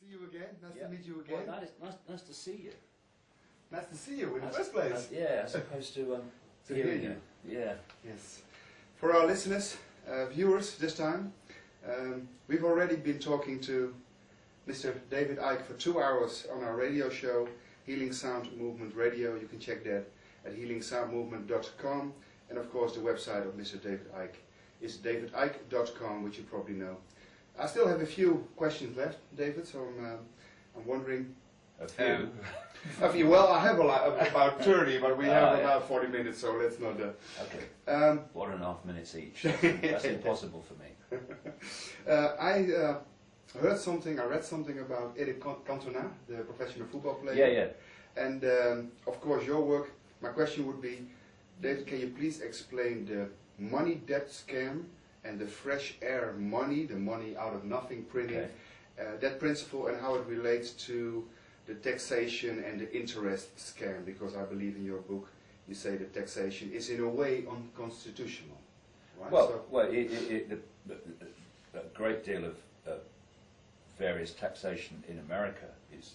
see you again. Nice to meet you again. Well, nice to see you. Nice to see you in the first place. Yeah, as opposed to hearing you. Yeah. Yes. For our listeners, viewers this time, we've already been talking to Mr. David Icke for 2 hours on our radio show, Healing Sound Movement Radio. You can check that at healingsoundmovement.com, and of course the website of Mr. David Icke is davidicke.com, which you probably know. I still have a few questions left, David, so I'm wondering. A few? A few. Well, I have about 30, but we have about 40 minutes, so let's not... Okay. 1.5 minutes each. That's impossible for me. I read something about Eric Cantona, the professional football player. Yeah, yeah. And of course your work. My question would be, David, can you please explain the money debt scam and the fresh air money, the money out of nothing printing, that principle, and how it relates to the taxation and the interest scam? Because I believe in your book you say that taxation is in a way unconstitutional. Right? Well, a great deal of various taxation in America is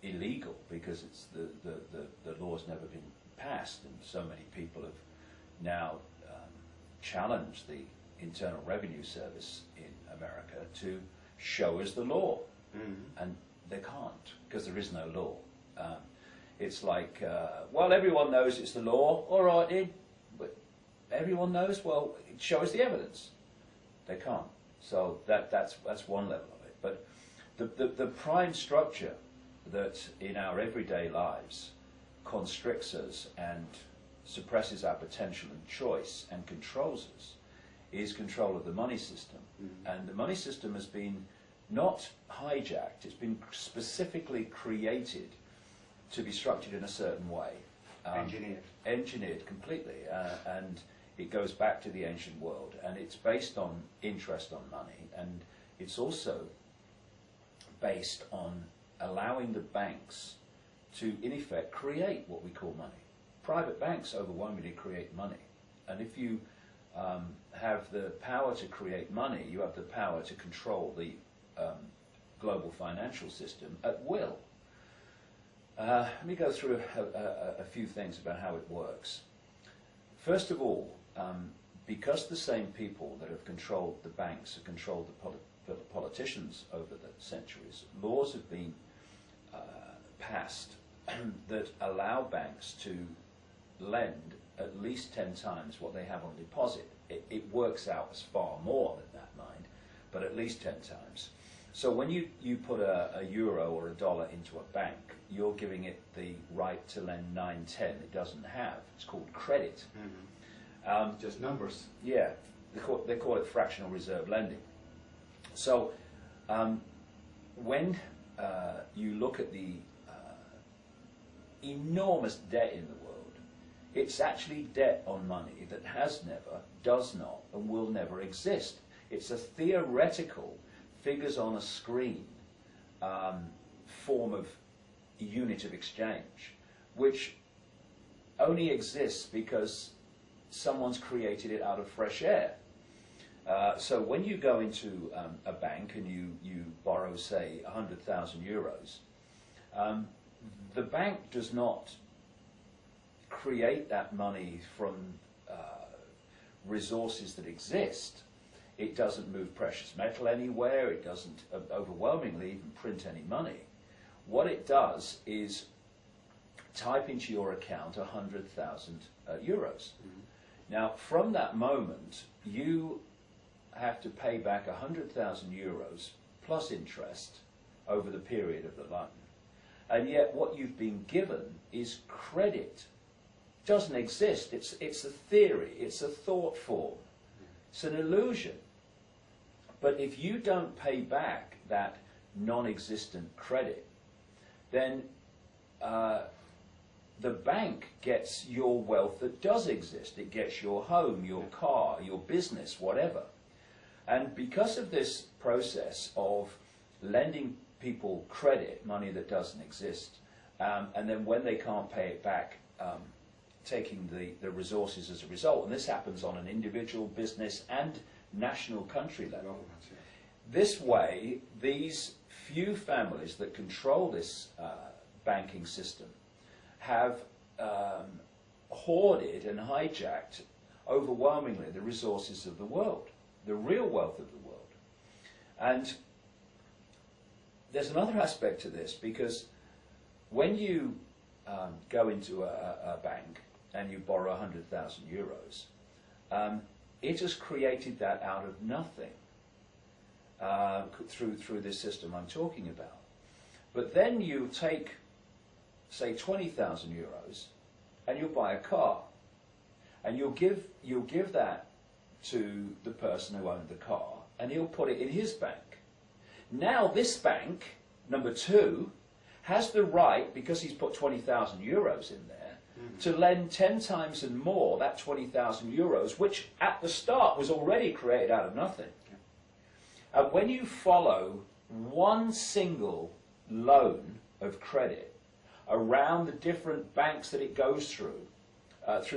illegal because it's the law's never been passed, and so many people have now challenged the Internal Revenue Service in America to show us the law. Mm-hmm. And they can't, because there is no law. It's like, well, everyone knows it's the law, all right, then, but everyone knows, well, show us the evidence. They can't. So that's one level of it. But the prime structure that in our everyday lives constricts us and suppresses our potential and choice and controls us is control of the money system. Mm-hmm. And the money system has been not hijacked, it's been specifically created to be structured in a certain way. Engineered completely. And it goes back to the ancient world, and it's based on interest on money, and it's also based on allowing the banks to, in effect, create what we call money. Private banks overwhelmingly create money, and if you have the power to create money, you have the power to control the global financial system at will. Let me go through a few things about how it works. First of all, because the same people that have controlled the banks have controlled the politicians over the centuries, laws have been passed that allow banks to lend at least 10 times what they have on deposit. It works out as far more than that, mind, but at least 10 times. So when you put a euro or a dollar into a bank, you're giving it the right to lend 9/10 it doesn't have. It's called credit. Mm-hmm. Just numbers. Yeah, they call it fractional reserve lending. So when you look at the enormous debt in the world, it's actually debt on money that has never, does not, and will never exist. It's a theoretical, figures on a screen form of unit of exchange, which only exists because someone's created it out of fresh air. So when you go into a bank and you borrow, say, 100,000 euros, the bank does not create that money from resources that exist. It doesn't move precious metal anywhere. It doesn't overwhelmingly even print any money. What it does is type into your account 100,000 euros. Mm-hmm. Now, from that moment, you have to pay back 100,000 euros plus interest over the period of the loan. And yet what you've been given is credit. It doesn't exist. It's a theory. It's a thought form. It's an illusion. But if you don't pay back that non-existent credit, then the bank gets your wealth that does exist. It gets your home, your car, your business, whatever. And because of this process of lending people credit, money that doesn't exist, and then when they can't pay it back, taking the resources as a result, and this happens on an individual, business and national country level, this way, these few families that control this banking system have hoarded and hijacked overwhelmingly the resources of the world, the real wealth of the world. And there's another aspect to this, because when you go into a bank and you borrow 100,000 euros, it has created that out of nothing through this system I'm talking about. But then you take, say, 20,000 euros and you'll buy a car, and you'll give that to the person who owned the car, and he'll put it in his bank. Now this bank, number two, has the right, because he's put 20,000 euros in there, to lend 10 times and more that 20,000 euros, which at the start was already created out of nothing. And when you follow one single loan of credit around the different banks that it goes through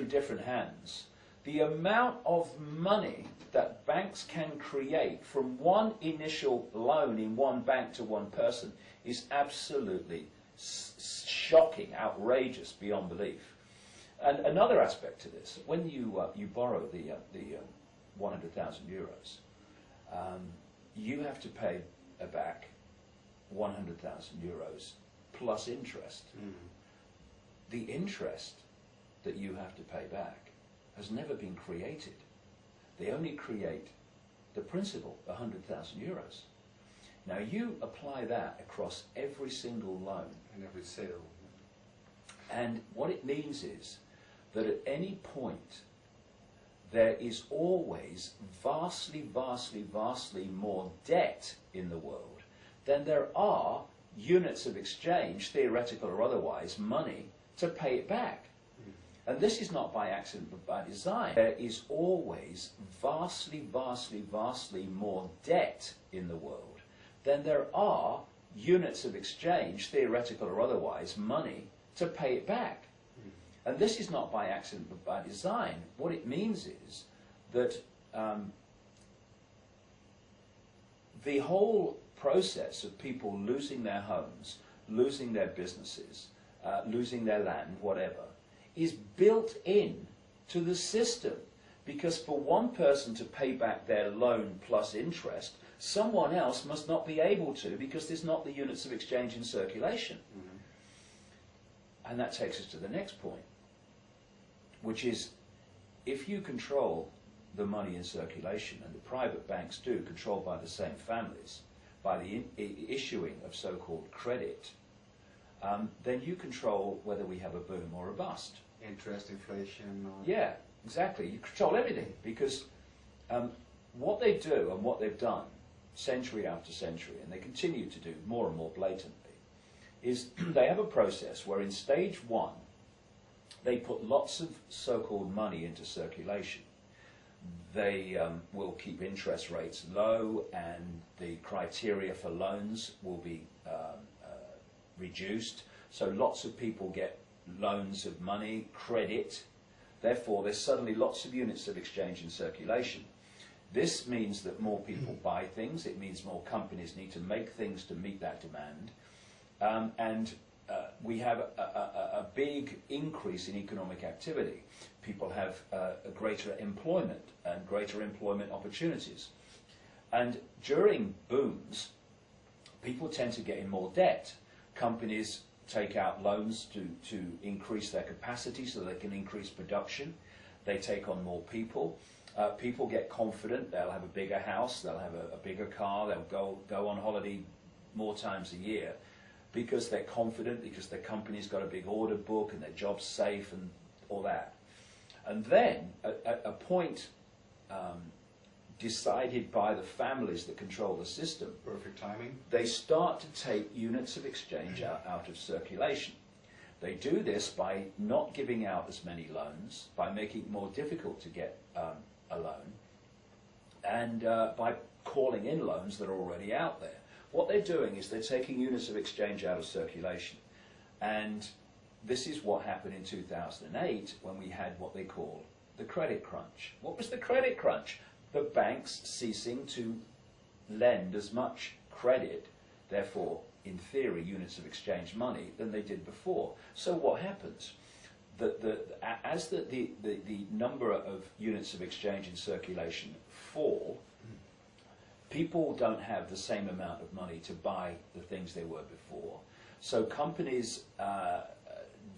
different hands, the amount of money that banks can create from one initial loan in one bank to one person is absolutely shocking, outrageous, beyond belief. And another aspect to this, when you borrow the 100,000 euros, you have to pay back 100,000 euros plus interest. The interest that you have to pay back has never been created. They only create the principal, 100,000 euros. Now you apply that across every single loan And every sale. and what it means is that at any point there is always vastly, vastly, vastly more debt in the world than there are units of exchange, theoretical or otherwise, money to pay it back. And this is not by accident but by design. There is always vastly, vastly, vastly more debt in the world than there are units of exchange, theoretical or otherwise, money to pay it back. And this is not by accident but by design. What it means is that the whole process of people losing their homes, losing their businesses, losing their land, whatever, is built in to the system. Because for one person to pay back their loan plus interest, someone else must not be able to, because there's not the units of exchange in circulation. And that takes us to the next point, which is, if you control the money in circulation, and the private banks do, controlled by the same families, by the issuing of so-called credit, then you control whether we have a boom or a bust. Interest, inflation. Or Yeah, exactly. You control everything, because what they do and what they've done century after century, and they continue to do more and more blatantly, is they have a process where in stage one they put lots of so-called money into circulation. They will keep interest rates low, and the criteria for loans will be reduced, so lots of people get loans of money, credit. Therefore there's suddenly lots of units of exchange in circulation. This means that more people buy things. It means more companies need to make things to meet that demand, and we have a big increase in economic activity. People have a greater employment and greater employment opportunities. And during booms, people tend to get in more debt. Companies take out loans to increase their capacity so they can increase production. They take on more people. People get confident. They'll have a bigger house. They'll have a bigger car. They'll go on holiday more times a year because they're confident, because their company's got a big order book and their job's safe and all that. And then, at a point decided by the families that control the system, perfect timing, they start to take units of exchange out of circulation. They do this by not giving out as many loans, by making it more difficult to get a loan, and by calling in loans that are already out there. What they're doing is they're taking units of exchange out of circulation. And this is what happened in 2008 when we had what they call the credit crunch. What was the credit crunch? The banks ceasing to lend as much credit, therefore, in theory, units of exchange money, than they did before. So what happens? As the number of units of exchange in circulation fall, people don't have the same amount of money to buy the things they were before. So companies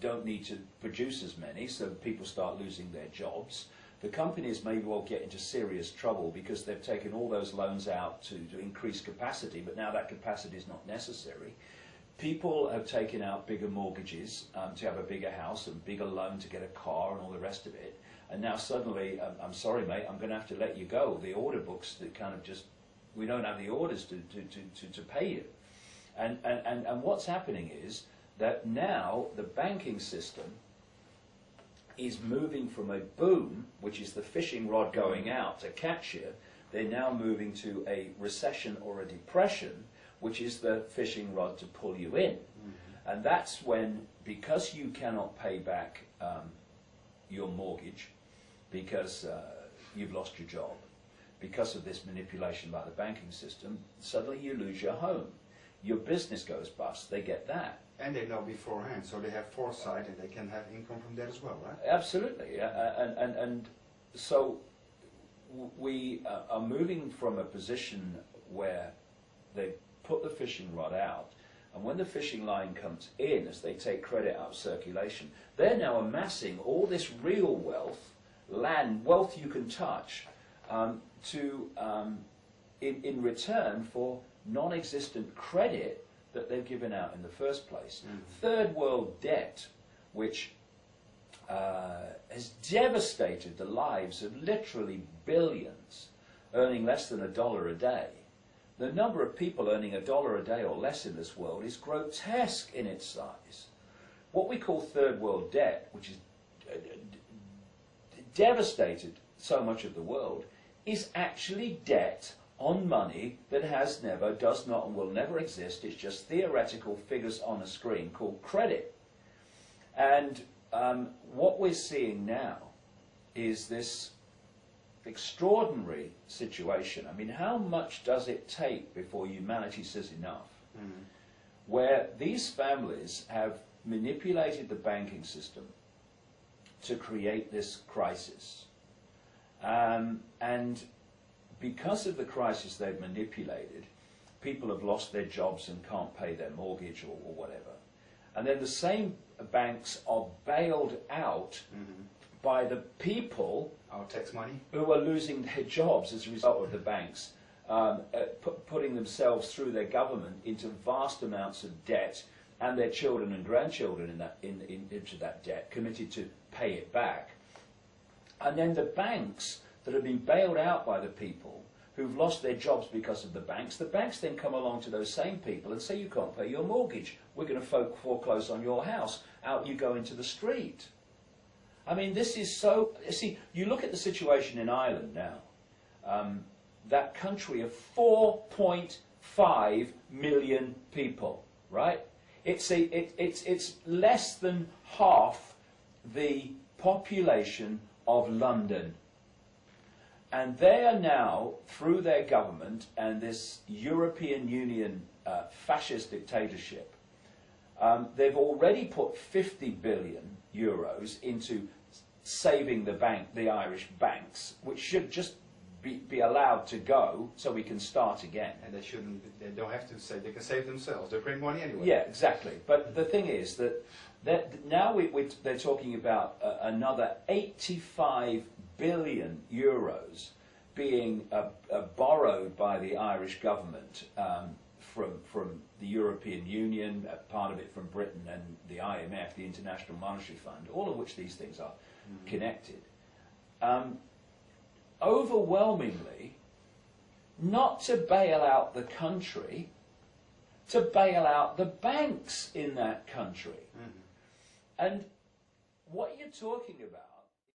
don't need to produce as many, so people start losing their jobs. The companies may well get into serious trouble because they've taken all those loans out to increase capacity, but now that capacity is not necessary. People have taken out bigger mortgages to have a bigger house and bigger loan to get a car and all the rest of it. And now suddenly, I'm sorry mate, I'm going to have to let you go. The order books that kind of just, we don't have the orders to pay you. And what's happening is that now the banking system is moving from a boom, which is the fishing rod going out to catch you. They're now moving to a recession or a depression, which is the fishing rod to pull you in. Mm-hmm. And that's when, because you cannot pay back your mortgage, because you've lost your job, because of this manipulation by the banking system, suddenly you lose your home. Your business goes bust, they get that. And they know beforehand, so they have foresight and they can have income from that as well, right? Absolutely. And so we are moving from a position where they put the fishing rod out, and when the fishing line comes in, as they take credit out of circulation, they're now amassing all this real wealth, wealth you can touch, in return for non-existent credit that they've given out in the first place. Mm-hmm. Third world debt, which has devastated the lives of literally billions, earning less than $1 a day. The number of people earning $1 a day or less in this world is grotesque in its size. What we call third world debt, which is devastated so much of the world, is actually debt on money that has never, does not, and will never exist. It's just theoretical figures on a screen called credit. And what we're seeing now is this extraordinary situation. I mean, how much does it take before humanity says enough? Mm-hmm. Where these families have manipulated the banking system to create this crisis. And because of the crisis they've manipulated, people have lost their jobs and can't pay their mortgage or whatever. And then the same banks are bailed out by the people, our tax money, who are losing their jobs as a result of the banks putting themselves through their government into vast amounts of debt, and their children and grandchildren into that debt, committed to pay it back. And then the banks that have been bailed out by the people who've lost their jobs because of the banks then come along to those same people and say, you can't pay your mortgage, we're going to foreclose on your house, out you go into the street. I mean, this is so, see, you look at the situation in Ireland now, that country of 4.5 million people, right? It's less than half the population of London. And they are now, through their government and this European Union fascist dictatorship, they've already put 50 billion euros into saving the Irish banks, which should just be allowed to go so we can start again. And they don't have to save, they can save themselves, they print money anyway. Yeah, exactly. But the thing is that now they're talking about another 85 billion euros being borrowed by the Irish government from the European Union, part of it from Britain, and the IMF, the International Monetary Fund, all of which these things are connected. Overwhelmingly, not to bail out the country, to bail out the banks in that country. And what you're talking about